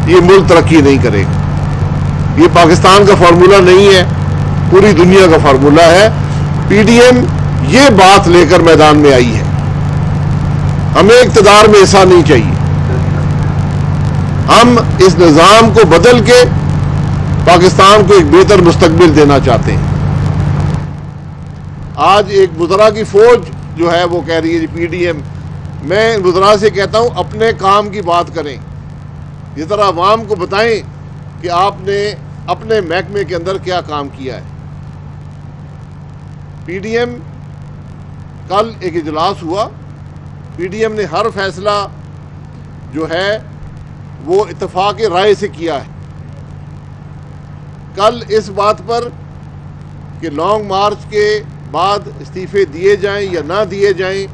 یہ ملک ترقی نہیں کرے گا. یہ پاکستان کا فارمولہ نہیں ہے, پوری دنیا کا فارمولہ ہے. پی ڈی ایم یہ بات لے کر میدان میں آئی ہے, ہمیں اقتدار میں حصہ نہیں چاہیے. ہم اس نظام کو بدل کے پاکستان کو ایک بہتر مستقبل دینا چاہتے ہیں. آج ایک وزراء کی فوج جو ہے وہ کہہ رہی ہے پی ڈی ایم, میں وزراء سے کہتا ہوں اپنے کام کی بات کریں, اس طرح عوام کو بتائیں کہ آپ نے اپنے محکمے کے اندر کیا کام کیا ہے. پی ڈی ایم کل ایک اجلاس ہوا, پی ڈی ایم نے ہر فیصلہ جو ہے وہ اتفاق رائے سے کیا ہے. کل اس بات پر کہ لانگ مارچ کے بعد استعفے دیے جائیں یا نہ دیے جائیں,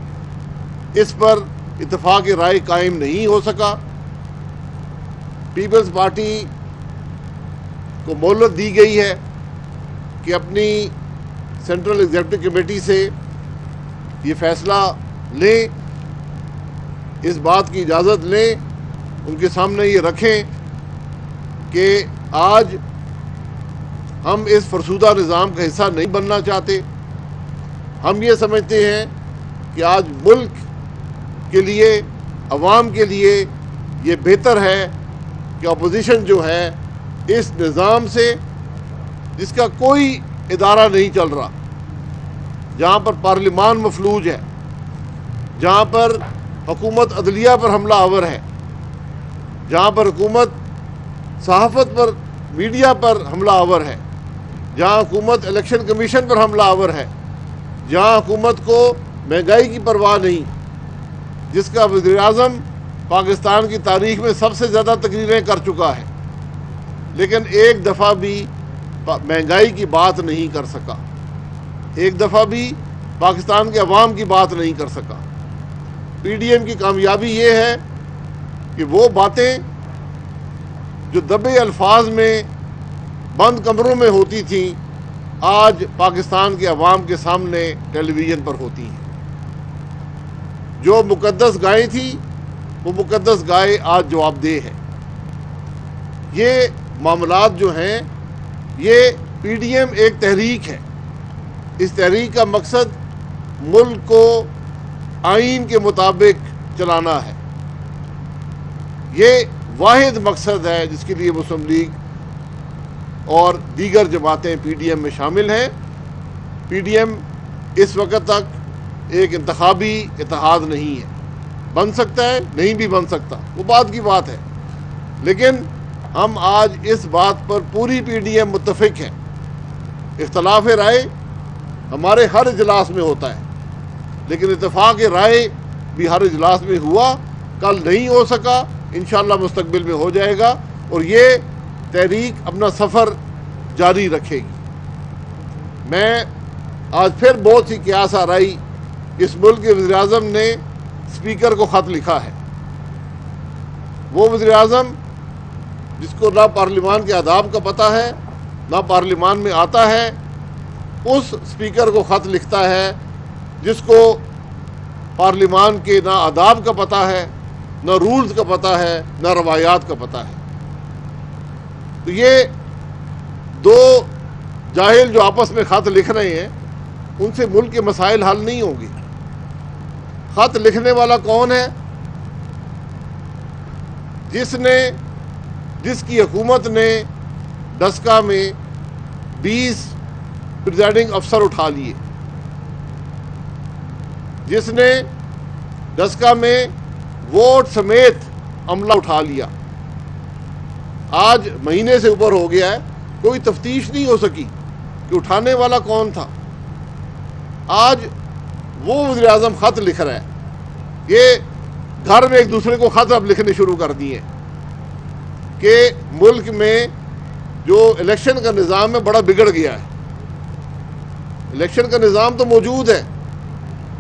اس پر اتفاق رائے قائم نہیں ہو سکا. پیپلز پارٹی کو مہلت دی گئی ہے کہ اپنی سینٹرل ایگزیکٹو کمیٹی سے یہ فیصلہ لیں, اس بات کی اجازت لیں, ان کے سامنے یہ رکھیں کہ آج ہم اس فرسودہ نظام کا حصہ نہیں بننا چاہتے. ہم یہ سمجھتے ہیں کہ آج ملک کے لیے, عوام کے لیے یہ بہتر ہے کہ اپوزیشن جو ہے اس نظام سے, جس کا کوئی ادارہ نہیں چل رہا, جہاں پر پارلیمان مفلوج ہے, جہاں پر حکومت عدلیہ پر حملہ آور ہے, جہاں پر حکومت صحافت پر, میڈیا پر حملہ آور ہے, جہاں حکومت الیکشن کمیشن پر حملہ آور ہے, جہاں حکومت کو مہنگائی کی پرواہ نہیں, جس کا وزیر اعظم پاکستان کی تاریخ میں سب سے زیادہ تقریریں کر چکا ہے, لیکن ایک دفعہ بھی مہنگائی کی بات نہیں کر سکا, ایک دفعہ بھی پاکستان کے عوام کی بات نہیں کر سکا. پی ڈی ایم کی کامیابی یہ ہے کہ وہ باتیں جو دبے الفاظ میں بند کمروں میں ہوتی تھیں, آج پاکستان کے عوام کے سامنے ٹیلی ویژن پر ہوتی ہیں. جو مقدس گائے تھی وہ مقدس گائے آج جواب دہ ہے. یہ معاملات جو ہیں, یہ پی ڈی ایم ایک تحریک ہے. اس تحریک کا مقصد ملک کو آئین کے مطابق چلانا ہے. یہ واحد مقصد ہے جس کے لیے مسلم لیگ اور دیگر جماعتیں پی ڈی ایم میں شامل ہیں. پی ڈی ایم اس وقت تک ایک انتخابی اتحاد نہیں ہے. بن سکتا ہے, نہیں بھی بن سکتا, وہ بات کی بات ہے, لیکن ہم آج اس بات پر پوری پی ڈی ایم متفق ہیں. اختلاف رائے ہمارے ہر اجلاس میں ہوتا ہے, لیکن اتفاق رائے بھی ہر اجلاس میں ہوا, کل نہیں ہو سکا, انشاءاللہ مستقبل میں ہو جائے گا, اور یہ تحریک اپنا سفر جاری رکھے گی. میں آج پھر بہت سی قیاس آرائی, اس ملک کے وزیر اعظم نے اسپیکر کو خط لکھا ہے. وہ وزیر اعظم جس کو نہ پارلیمان کے آداب کا پتہ ہے, نہ پارلیمان میں آتا ہے, اس اسپیکر کو خط لکھتا ہے جس کو پارلیمان کے نہ آداب کا پتہ ہے, نہ رولز کا پتہ ہے, نہ روایات کا پتہ ہے. تو یہ دو جاہل جو آپس میں خط لکھ رہے ہیں, ان سے ملک کے مسائل حل نہیں ہوں گے. خط لکھنے والا کون ہے؟ جس کی حکومت نے ڈسکا میں 20 پریزائڈنگ افسر اٹھا لیے, جس نے ڈسکا میں ووٹ سمیت عملہ اٹھا لیا. آج مہینے سے اوپر ہو گیا ہے, کوئی تفتیش نہیں ہو سکی کہ اٹھانے والا کون تھا. آج وہ وزیر اعظم خط لکھ رہا ہے. یہ گھر میں ایک دوسرے کو خط اب لکھنے شروع کر دیے کہ ملک میں جو الیکشن کا نظام ہے بڑا بگڑ گیا ہے. الیکشن کا نظام تو موجود ہے,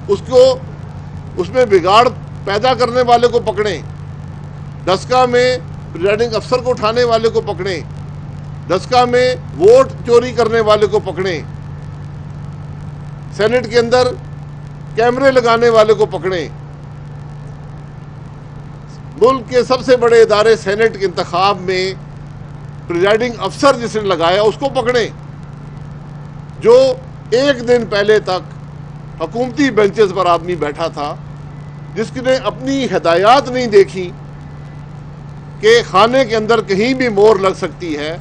اس میں بگاڑ پیدا کرنے والے کو پکڑیں, ڈسکا میں پریزائڈنگ افسر کو اٹھانے والے کو پکڑیں, ڈسکا میں ووٹ چوری کرنے والے کو پکڑیں, سینٹ کے اندر کیمرے لگانے والے کو پکڑیں, ملک کے سب سے بڑے ادارے سینٹ کے انتخاب میں پریزائڈنگ افسر جس نے لگایا اس کو پکڑیں، جو ایک دن پہلے تک حکومتی بینچز پر آدمی بیٹھا تھا، جس نے اپنی ہدایات نہیں دیکھی کہ خانے کے اندر کہیں بھی مور لگ سکتی ہے،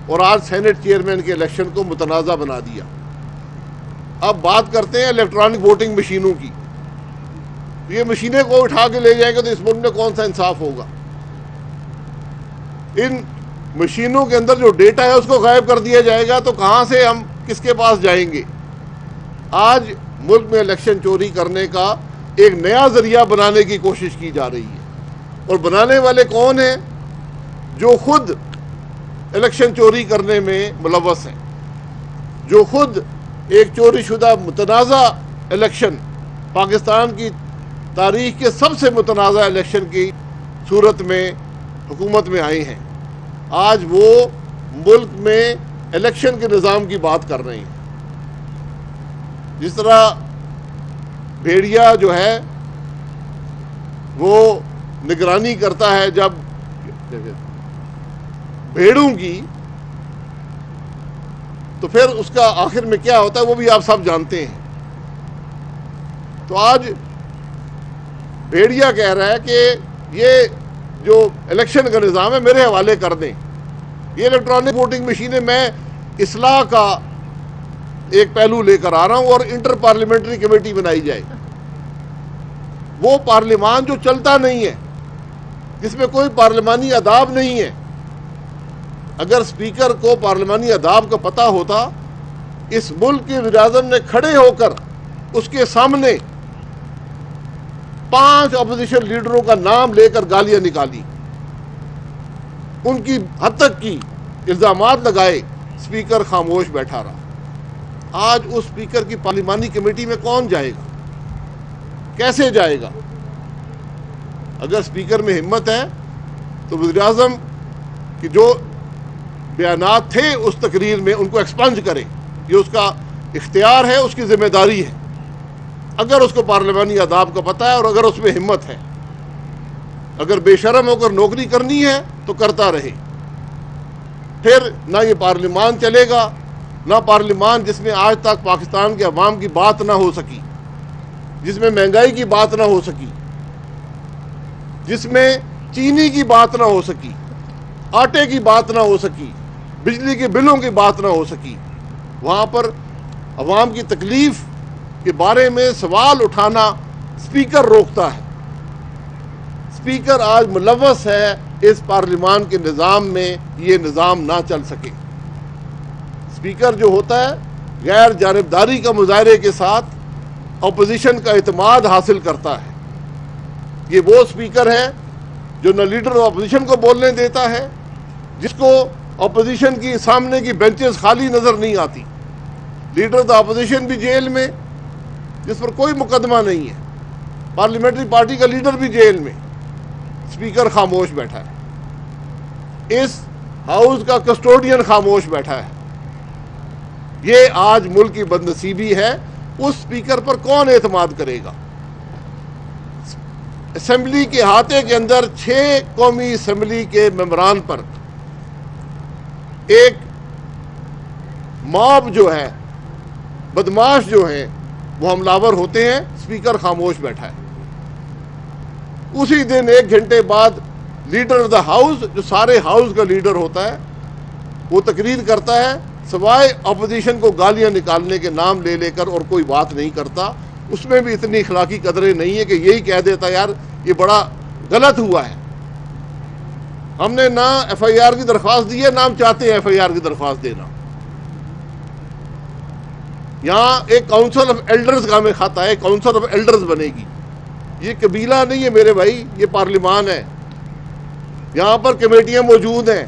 اور آج سینٹ چیئرمین کے الیکشن کو متنازع بنا دیا۔ اب بات کرتے ہیں الیکٹرانک ووٹنگ مشینوں کی۔ یہ مشینیں کو اٹھا کے لے جائیں گے تو اس ملک میں کون سا انصاف ہوگا؟ ان مشینوں کے اندر جو ڈیٹا ہے اس کو غائب کر دیا جائے گا تو کہاں سے ہم کس کے پاس جائیں گے؟ آج ملک میں الیکشن چوری کرنے کا ایک نیا ذریعہ بنانے کی کوشش کی جا رہی ہے، اور بنانے والے کون ہیں؟ جو خود الیکشن چوری کرنے میں ملوث ہیں، جو خود ایک چوری شدہ متنازع الیکشن، پاکستان کی تاریخ کے سب سے متنازع الیکشن کی صورت میں حکومت میں آئے ہیں۔ آج وہ ملک میں الیکشن کے نظام کی بات کر رہے ہیں۔ جس طرح بھیڑیا جو ہے وہ نگرانی کرتا ہے جب بھیڑوں کی، تو پھر اس کا آخر میں کیا ہوتا ہے وہ بھی آپ سب جانتے ہیں۔ تو آج بھیڑیا کہہ رہا ہے کہ یہ جو الیکشن کا نظام ہے میرے حوالے کر دیں، یہ الیکٹرانک ووٹنگ مشینیں میں اصلاح کا ایک پہلو لے کر آ رہا ہوں، اور انٹر پارلیمنٹری کمیٹی بنائی جائے۔ وہ پارلیمان جو چلتا نہیں ہے، جس میں کوئی پارلیمانی آداب نہیں ہے، اگر اسپیکر کو پارلیمانی آداب کا پتہ ہوتا، اس ملک کے وزیر اعظم نے کھڑے ہو کر اس کے سامنے 5 اپوزیشن لیڈروں کا نام لے کر گالیاں نکالی، ان کی حد تک کی الزامات لگائے، اسپیکر خاموش بیٹھا رہا۔ آج اس اسپیکر کی پارلیمانی کمیٹی میں کون جائے گا؟ کیسے جائے گا؟ اگر اسپیکر میں ہمت ہے تو وزیر اعظم کی جو بیانات تھے اس تقریر میں ان کو ایکسپنج کرے، یہ اس کا اختیار ہے، اس کی ذمہ داری ہے، اگر اس کو پارلیمانی آداب کا پتہ ہے اور اگر اس میں ہمت ہے۔ اگر بے شرم ہو کر نوکری کرنی ہے تو کرتا رہے، پھر نہ یہ پارلیمان چلے گا، نہ پارلیمان جس میں آج تک پاکستان کے عوام کی بات نہ ہو سکی، جس میں مہنگائی کی بات نہ ہو سکی، جس میں چینی کی بات نہ ہو سکی، آٹے کی بات نہ ہو سکی، بجلی کے بلوں کی بات نہ ہو سکی، وہاں پر عوام کی تکلیف کے بارے میں سوال اٹھانا اسپیکر روکتا ہے۔ اسپیکر آج ملوث ہے اس پارلیمان کے نظام میں، یہ نظام نہ چل سکے۔ اسپیکر جو ہوتا ہے غیر جانبداری کا مظاہرے کے ساتھ اپوزیشن کا اعتماد حاصل کرتا ہے۔ یہ وہ اسپیکر ہے جو نہ لیڈر اپوزیشن کو بولنے دیتا ہے، جس کو اپوزیشن کی سامنے کی بینچز خالی نظر نہیں آتی، لیڈر دا اپوزیشن بھی جیل میں جس پر کوئی مقدمہ نہیں ہے، پارلیمنٹری پارٹی کا لیڈر بھی جیل میں، اسپیکر خاموش بیٹھا ہے، اس ہاؤس کا کسٹوڈین خاموش بیٹھا ہے۔ یہ آج ملک کی بدنصیبی ہے۔ اس اسپیکر پر کون اعتماد کرے گا؟ اسمبلی کے احاطے کے اندر 6 قومی اسمبلی کے ممبران پر ایک موب جو ہے، بدماش جو ہیں وہ حملہ آور ہوتے ہیں، اسپیکر خاموش بیٹھا ہے۔ اسی دن 1 گھنٹے بعد لیڈر آف دا ہاؤس، جو سارے ہاؤس کا لیڈر ہوتا ہے، وہ تقریر کرتا ہے، سوائے اپوزیشن کو گالیاں نکالنے کے نام لے لے کر اور کوئی بات نہیں کرتا۔ اس میں بھی اتنی اخلاقی قدریں نہیں ہے کہ یہی کہہ دیتا یار یہ بڑا غلط ہوا ہے، ہم نے نہ ایف آئی آر کی درخواست دی ہے، نہ ہم چاہتے ہیں ایف آئی آر کی درخواست دینا۔ یہاں ایک کاؤنسل آف ایلڈرز کا ہمیں کھاتا ہے، کاؤنسل آف ایلڈرز بنے گی۔ یہ قبیلہ نہیں ہے میرے بھائی، یہ پارلیمان ہے، یہاں پر کمیٹیاں موجود ہیں۔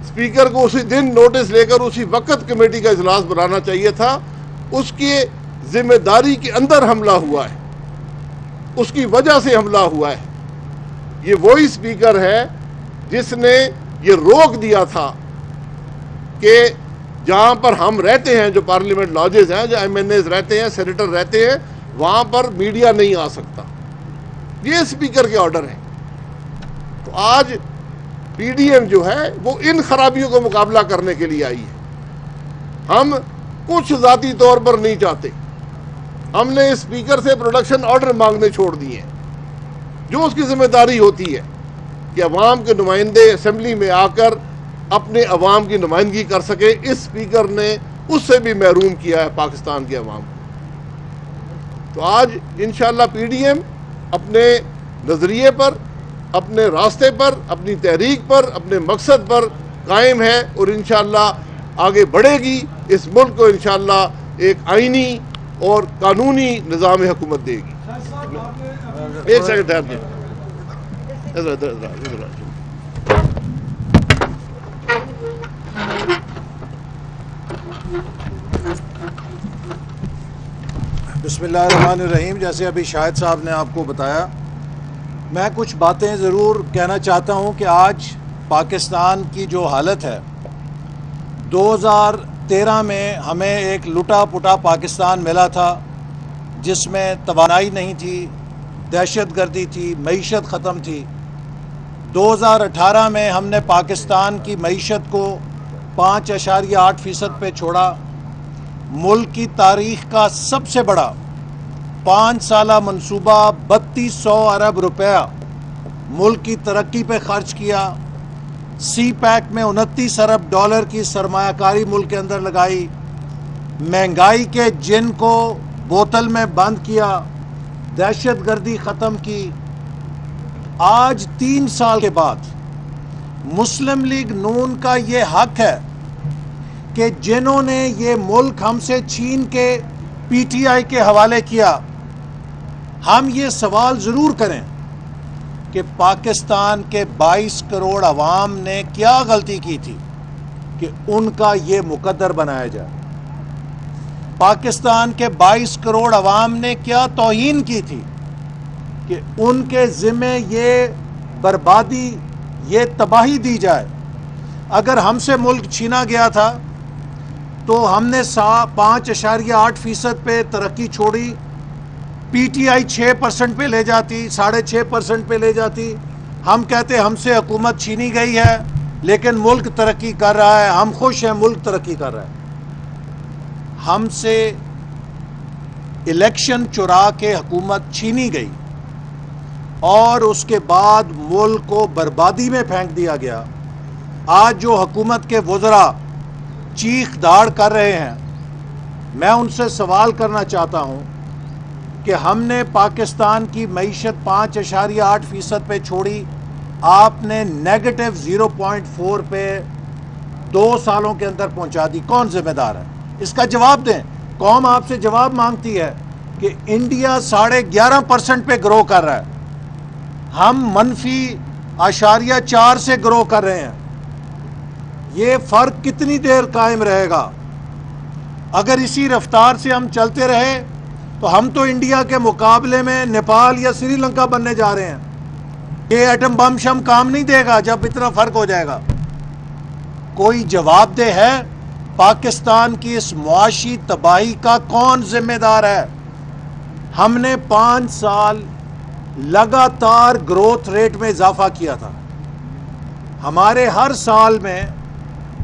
اسپیکر کو اسی دن نوٹس لے کر اسی وقت کمیٹی کا اجلاس بلانا چاہیے تھا۔ اس کی ذمہ داری کے اندر حملہ ہوا ہے، اس کی وجہ سے حملہ ہوا ہے۔ یہ وہی اسپیکر ہے جس نے یہ روک دیا تھا کہ جہاں پر ہم رہتے ہیں، جو پارلیمنٹ لاجز ہیں، جو ایم این ایز رہتے ہیں، سینیٹر رہتے ہیں، وہاں پر میڈیا نہیں آ سکتا۔ یہ اسپیکر کے آرڈر ہیں۔ تو آج پی ڈی ایم جو ہے وہ ان خرابیوں کا مقابلہ کرنے کے لیے آئی ہے. ہم کچھ ذاتی طور پر نہیں چاہتے. ہم نے اسپیکر سے پروڈکشن آرڈر مانگنے چھوڑ دیے ہیں. جو اس کی ذمہ داری ہوتی ہے کہ عوام کے نمائندے اسمبلی میں آ کر اپنے عوام کی نمائندگی کر سکے, اس اسپیکر نے اس سے بھی محروم کیا ہے پاکستان کے عوام کو. تو آج انشاءاللہ پی ڈی ایم اپنے نظریے پر, اپنے راستے پر, اپنی تحریک پر, اپنے مقصد پر قائم ہے اور انشاءاللہ آگے بڑھے گی. اس ملک کو انشاءاللہ ایک آئینی اور قانونی نظام حکومت دے گی. ایک سیکنڈ ٹھہر دیں. بسم اللہ الرحمن الرحیم. جیسے ابھی شاہد صاحب نے آپ کو بتایا, میں کچھ باتیں ضرور کہنا چاہتا ہوں کہ آج پاکستان کی جو حالت ہے, 2013 میں ہمیں ایک لٹا پٹا پاکستان ملا تھا جس میں توانائی نہیں تھی, دہشت گردی تھی, معیشت ختم تھی. 2018 میں ہم نے پاکستان کی معیشت کو 5.8% پہ چھوڑا. ملک کی تاریخ کا سب سے بڑا 5 سالہ منصوبہ 3200 ارب روپیہ ملک کی ترقی پہ خرچ کیا. سی پیک میں 29 ارب ڈالر کی سرمایہ کاری ملک کے اندر لگائی. مہنگائی کے جن کو بوتل میں بند کیا, دہشت گردی ختم کی. آج 3 سال کے بعد مسلم لیگ نون کا یہ حق ہے کہ جنہوں نے یہ ملک ہم سے چھین کے پی ٹی آئی کے حوالے کیا, ہم یہ سوال ضرور کریں کہ پاکستان کے 22 کروڑ عوام نے کیا غلطی کی تھی کہ ان کا یہ مقدر بنایا جائے. پاکستان کے 22 کروڑ عوام نے کیا توہین کی تھی کہ ان کے ذمے یہ بربادی, یہ تباہی دی جائے. اگر ہم سے ملک چھینا گیا تھا تو ہم نے 5.8% پہ ترقی چھوڑی, پی ٹی آئی 6% پہ لے جاتی, 6.5% پہ لے جاتی. ہم کہتے ہم سے حکومت چھینی گئی ہے لیکن ملک ترقی کر رہا ہے, ہم خوش ہیں ملک ترقی کر رہا ہے. ہم سے الیکشن چرا کے حکومت چھینی گئی اور اس کے بعد ملک کو بربادی میں پھینک دیا گیا. آج جو حکومت کے وزراء چیخ داڑ کر رہے ہیں, میں ان سے سوال کرنا چاہتا ہوں کہ ہم نے پاکستان کی معیشت 5.8% پہ چھوڑی, آپ نے نیگیٹو 0.4 پہ 2 سالوں کے اندر پہنچا دی. کون ذمہ دار ہے؟ اس کا جواب دیں. قوم آپ سے جواب مانگتی ہے کہ انڈیا 11.5% پہ گرو کر رہا ہے, ہم -0.4 سے گرو کر رہے ہیں. یہ فرق کتنی دیر قائم رہے گا؟ اگر اسی رفتار سے ہم چلتے رہے تو ہم تو انڈیا کے مقابلے میں نیپال یا سری لنکا بننے جا رہے ہیں. یہ ایٹم بم شم کام نہیں دے گا جب اتنا فرق ہو جائے گا. کوئی جواب دہ ہے؟ پاکستان کی اس معاشی تباہی کا کون ذمہ دار ہے؟ ہم نے 5 سال لگاتار گروتھ ریٹ میں اضافہ کیا تھا. ہمارے ہر سال میں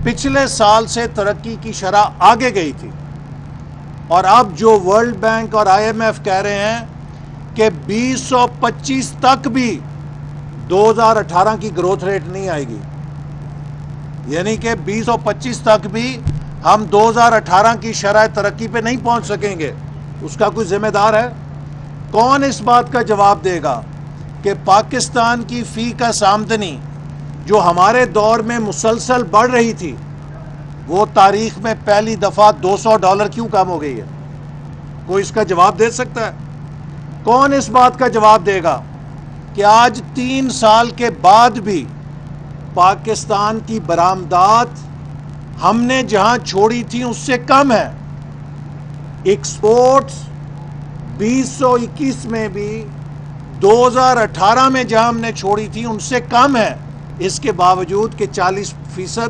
پچھلے سال سے ترقی کی شرح آگے گئی تھی, اور اب جو ورلڈ بینک اور آئی ایم ایف کہہ رہے ہیں کہ 2025 تک بھی 2018 کی گروتھ ریٹ نہیں آئے گی, یعنی کہ 2025 تک بھی ہم 2018 کی شرح ترقی پہ نہیں پہنچ سکیں گے. اس کا کوئی ذمہ دار ہے؟ کون اس بات کا جواب دے گا کہ پاکستان کی فی کس آمدنی جو ہمارے دور میں مسلسل بڑھ رہی تھی, وہ تاریخ میں پہلی دفعہ $200 کیوں کم ہو گئی ہے؟ کوئی اس کا جواب دے سکتا ہے؟ کون اس بات کا جواب دے گا کہ آج 3 سال کے بعد بھی پاکستان کی برآمدات ہم نے جہاں چھوڑی تھی اس سے کم ہے؟ ایکسپورٹس 2021 میں بھی 2018 میں جہاں ہم نے چھوڑی تھی ان سے کم ہے, اس کے باوجود کہ 40%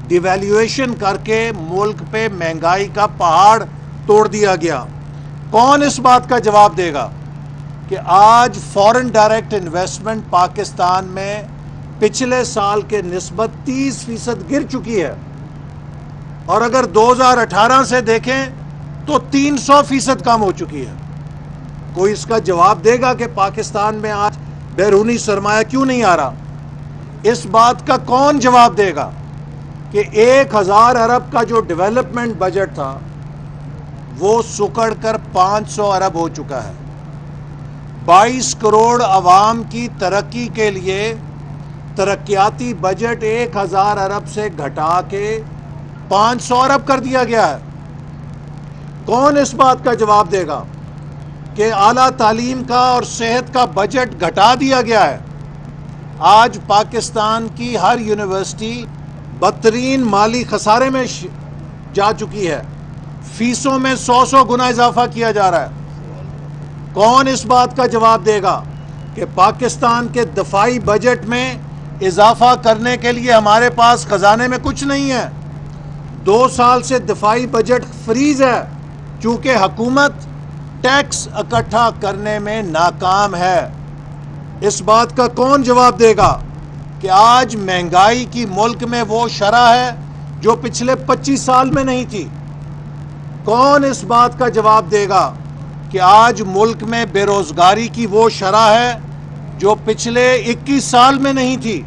ڈیویلیویشن کر کے ملک پہ مہنگائی کا پہاڑ توڑ دیا گیا. کون اس بات کا جواب دے گا کہ آج فورن ڈائریکٹ انویسٹمنٹ پاکستان میں پچھلے سال کے نسبت 30% گر چکی ہے، اور اگر 2018 سے دیکھیں تو 300% کم ہو چکی ہے۔ کوئی اس کا جواب دے گا کہ پاکستان میں آج بیرونی سرمایہ کیوں نہیں آ رہا؟ اس بات کا کون جواب دے گا کہ 1000 ارب کا جو ڈیولپمنٹ بجٹ تھا وہ سکڑ کر 500 ارب ہو چکا ہے؟ 22 کروڑ عوام کی ترقی کے لیے ترقیاتی بجٹ 1000 ارب سے گھٹا کے 500 ارب کر دیا گیا ہے۔ کون اس بات کا جواب دے گا کہ اعلیٰ تعلیم کا اور صحت کا بجٹ گھٹا دیا گیا ہے؟ آج پاکستان کی ہر یونیورسٹی بدترین مالی خسارے میں جا چکی ہے، فیسوں میں 100 گنا اضافہ کیا جا رہا ہے۔ کون اس بات کا جواب دے گا کہ پاکستان کے دفاعی بجٹ میں اضافہ کرنے کے لیے ہمارے پاس خزانے میں کچھ نہیں ہے؟ 2 سال سے دفاعی بجٹ فریز ہے چونکہ حکومت ٹیکس اکٹھا کرنے میں ناکام ہے۔ اس بات کا کون جواب دے گا کہ آج مہنگائی کی ملک میں وہ شرح ہے جو پچھلے 25 سال میں نہیں تھی؟ کون اس بات کا جواب دے گا کہ آج ملک میں بے روزگاری کی وہ شرح ہے جو پچھلے 21 سال میں نہیں تھی؟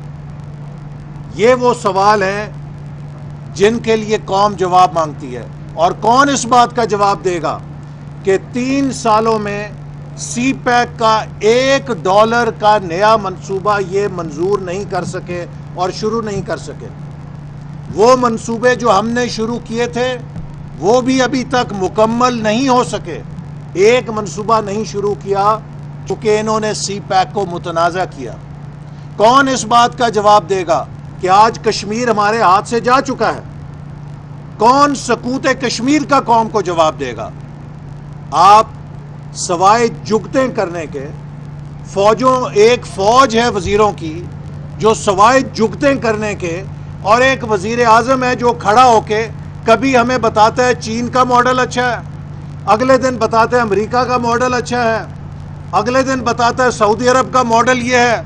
یہ وہ سوال ہیں جن کے لیے قوم جواب مانگتی ہے۔ اور کون اس بات کا جواب دے گا کہ 3 سالوں میں سی پیک کا $1 کا نیا منصوبہ یہ منظور نہیں کر سکے اور شروع نہیں کر سکے؟ وہ منصوبے جو ہم نے شروع کیے تھے وہ بھی ابھی تک مکمل نہیں ہو سکے۔ ایک منصوبہ نہیں شروع کیا چونکہ انہوں نے سی پیک کو متنازع کیا۔ کون اس بات کا جواب دے گا کہ آج کشمیر ہمارے ہاتھ سے جا چکا ہے؟ کون سقوط کشمیر کا قوم کو جواب دے گا؟ آپ سوائے جگتیں کرنے کے ایک فوج ہے وزیروں کی جو سوائے جگتیں کرنے کے، اور ایک وزیر اعظم ہے جو کھڑا ہو کے کبھی ہمیں بتاتا ہے چین کا ماڈل اچھا ہے، اگلے دن بتاتا ہے امریکہ کا ماڈل اچھا ہے، اگلے دن بتاتا ہے سعودی عرب کا ماڈل یہ ہے،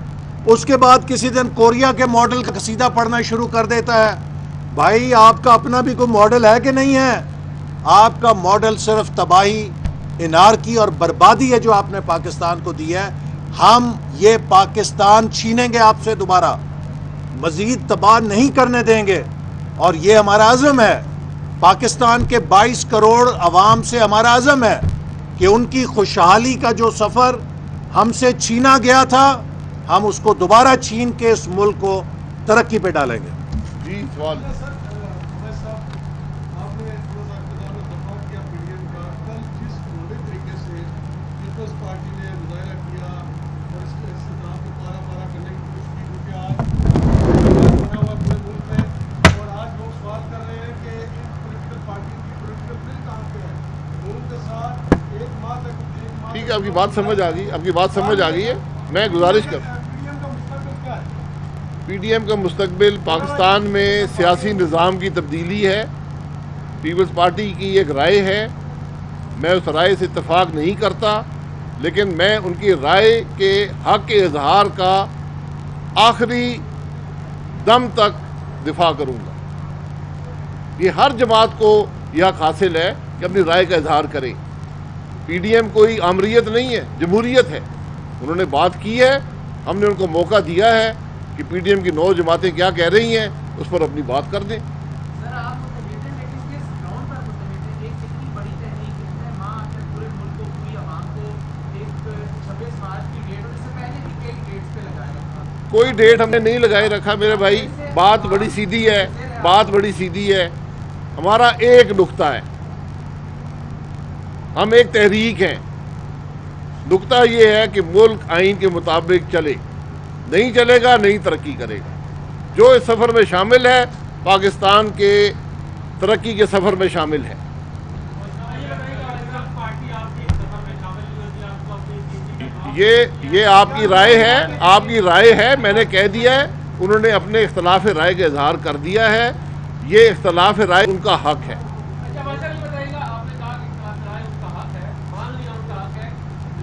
اس کے بعد کسی دن کوریا کے ماڈل کا قصیدہ پڑھنا شروع کر دیتا ہے۔ بھائی آپ کا اپنا بھی کوئی ماڈل ہے کہ نہیں ہے؟ آپ کا ماڈل صرف تباہی، انارکی اور بربادی ہے جو آپ نے پاکستان کو دی ہے۔ ہم یہ پاکستان چھینیں گے آپ سے، دوبارہ مزید تباہ نہیں کرنے دیں گے، اور یہ ہمارا عزم ہے۔ پاکستان کے 22 کروڑ عوام سے ہمارا عزم ہے کہ ان کی خوشحالی کا جو سفر ہم سے چھینا گیا تھا ہم اس کو دوبارہ چھین کے اس ملک کو ترقی پہ ڈالیں گے۔ جی سوال ٹھیک ہے، آپ کی بات سمجھ آ گئی، آپ کی بات سمجھ آ گئی ہے۔ میں گزارش کر پی ڈی ایم کا مستقبل پاکستان میں سیاسی نظام کی تبدیلی ہے۔ پیپلز پارٹی کی ایک رائے ہے، میں اس رائے سے اتفاق نہیں کرتا، لیکن میں ان کی رائے کے حق کے اظہار کا آخری دم تک دفاع کروں گا۔ یہ ہر جماعت کو یہ حق حاصل ہے کہ اپنی رائے کا اظہار کرے۔ پی ڈی ایم کوئی آمریت نہیں ہے، جمہوریت ہے۔ انہوں نے بات کی ہے، ہم نے ان کو موقع دیا ہے کہ پی ڈی ایم کی 9 جماعتیں کیا کہہ رہی ہیں اس پر اپنی بات کر دیں۔ سر آپ متحد ہیں لیکن کس گراؤنڈ پر متحد ہیں؟ ایک اتنی بڑی تحریک اتنے ماہ اپنے پورے ملک کو، پوری عوام کو ایک 26 مارچ کی ڈیٹ، اور اس سے پہلے بھی کئی ڈیٹس پہ لگایا رکھا۔ کوئی ڈیٹ ہم نے نہیں لگائے رکھا میرے بھائی، بات بڑی سیدھی ہے، بات بڑی سیدھی ہے۔ ہمارا ایک نقطہ ہے، ہم ایک تحریک ہیں۔ نقطہ یہ ہے کہ ملک آئین کے مطابق چلے، نہیں چلے گا نہیں ترقی کرے گا۔ جو اس سفر میں شامل ہے پاکستان کے ترقی کے سفر میں شامل ہے۔ یہ آپ کی رائے ہے، آپ کی رائے ہے، میں نے کہہ دیا ہے، انہوں نے اپنے اختلاف رائے کا اظہار کر دیا ہے، یہ اختلاف رائے ان کا حق ہے۔ اچھا بادشاہ جی بتائیے گا، آپ نے کہا کہ اختلاف رائے ان کا حق ہے، مان لیا ان کا حق ہے،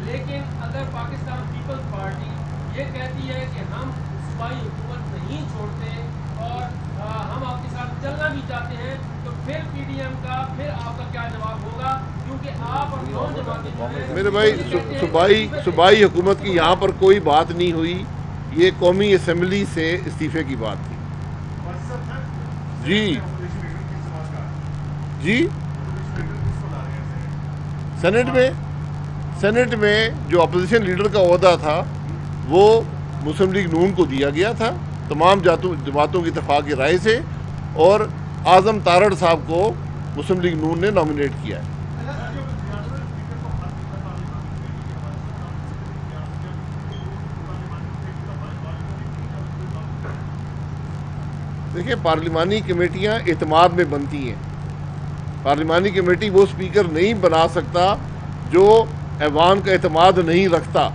لیکن اگر پاکستان پیپلز پارٹی یہ کہتی ہے کہ ہم صوبائی حکومت نہیں بھی چاہتے ہیں تو پھر پی ڈی ایم کا پھر آپ کا کیا جواب ہوگا؟ کیونکہ آپ اور 9 جماعتیں جو ہیں میرے بھائی صوبائی حکومت کی یہاں پر کوئی بات نہیں ہوئی، یہ قومی اسمبلی سے استعفے کی بات تھی. جی جی سینٹ میں جو اپوزیشن لیڈر کا عہدہ تھا وہ مسلم لیگ نون کو دیا گیا تھا تمام جماعتوں کی اتفاقی رائے سے، اور اعظم تارڑ صاحب کو مسلم لیگ نون نے نامنیٹ کیا ہے. دیکھیں، پارلیمانی کمیٹیاں اعتماد میں بنتی ہیں. پارلیمانی کمیٹی وہ سپیکر نہیں بنا سکتا جو ایوان کا اعتماد نہیں رکھتا،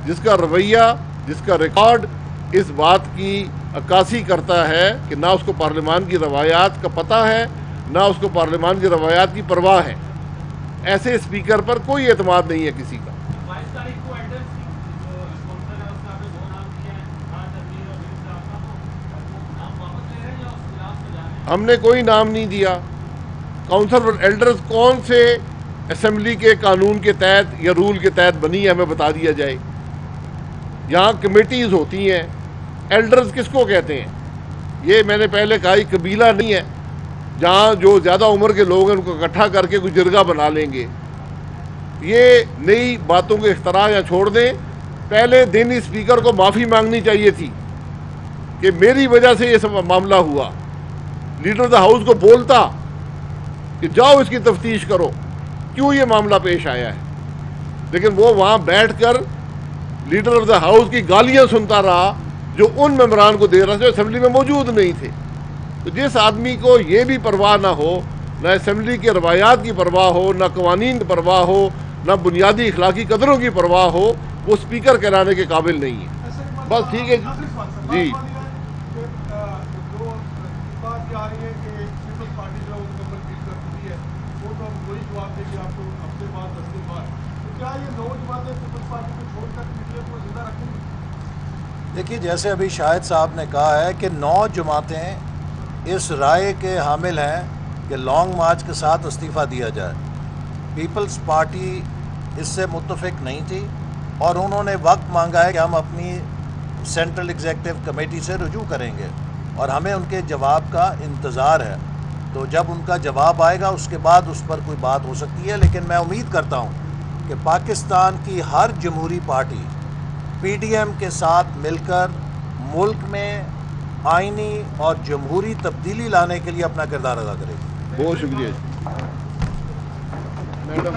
جس کا رویہ، جس کا ریکارڈ اس بات کی عکاسی کرتا ہے کہ نہ اس کو پارلیمان کی روایات کا پتہ ہے، نہ اس کو پارلیمان کی روایات کی پرواہ ہے. ایسے اسپیکر پر کوئی اعتماد نہیں ہے کسی کا. 22 تاریخ کو ایڈرس کی جو اسپانسر ہے اس کا آپ نے 2 نام کیا ہے، تنویر اور مرزا صاحب کو نام واپس لے رہے ہیں یا اس خلاف سے جا رہے ہیں؟ ہم نے کوئی نام نہیں دیا. کاؤنسل فار ایلڈرز کون سے اسمبلی کے قانون کے تحت یا رول کے تحت بنی ہے، ہمیں بتا دیا جائے. یہاں کمیٹیز ہوتی ہیں. ایلڈرز کس کو کہتے ہیں؟ یہ میں نے پہلے کہا، یہ قبیلہ نہیں ہے جہاں جو زیادہ عمر کے لوگ ہیں ان کو اکٹھا کر کے کوئی جرگہ بنا لیں گے. یہ نئی باتوں کے اختراع یا چھوڑ دیں. پہلے دن ہی اسپیکر کو معافی مانگنی چاہیے تھی کہ میری وجہ سے یہ سب معاملہ ہوا. لیڈر آف دا ہاؤس کو بولتا کہ جاؤ اس کی تفتیش کرو، کیوں یہ معاملہ پیش آیا ہے. لیکن وہ وہاں بیٹھ کر لیڈر آف دا ہاؤس کی گالیاں سنتا رہا جو ان ممبران کو دے رہا تھا جو اسمبلی میں موجود نہیں تھے. تو جس آدمی کو یہ بھی پرواہ نہ ہو، نہ اسمبلی کے روایات کی پرواہ ہو، نہ قوانین کی پرواہ ہو، نہ بنیادی اخلاقی قدروں کی پرواہ ہو، وہ اسپیکر کہلانے کے قابل نہیں ہے. بس ٹھیک ہے جی. دیکھیے، جیسے ابھی شاہد صاحب نے کہا ہے کہ 9 جماعتیں اس رائے کے حامل ہیں کہ لانگ مارچ کے ساتھ استعفیٰ دیا جائے. پیپلز پارٹی اس سے متفق نہیں تھی اور انہوں نے وقت مانگا ہے کہ ہم اپنی سینٹرل ایگزیکٹو کمیٹی سے رجوع کریں گے اور ہمیں ان کے جواب کا انتظار ہے. تو جب ان کا جواب آئے گا اس کے بعد اس پر کوئی بات ہو سکتی ہے. لیکن میں امید کرتا ہوں کہ پاکستان کی ہر جمہوری پارٹی پی ڈی ایم کے ساتھ مل کر ملک میں آئینی اور جمہوری تبدیلی لانے کے لیے اپنا کردار ادا کرے گی. بہت شکریہ میڈم.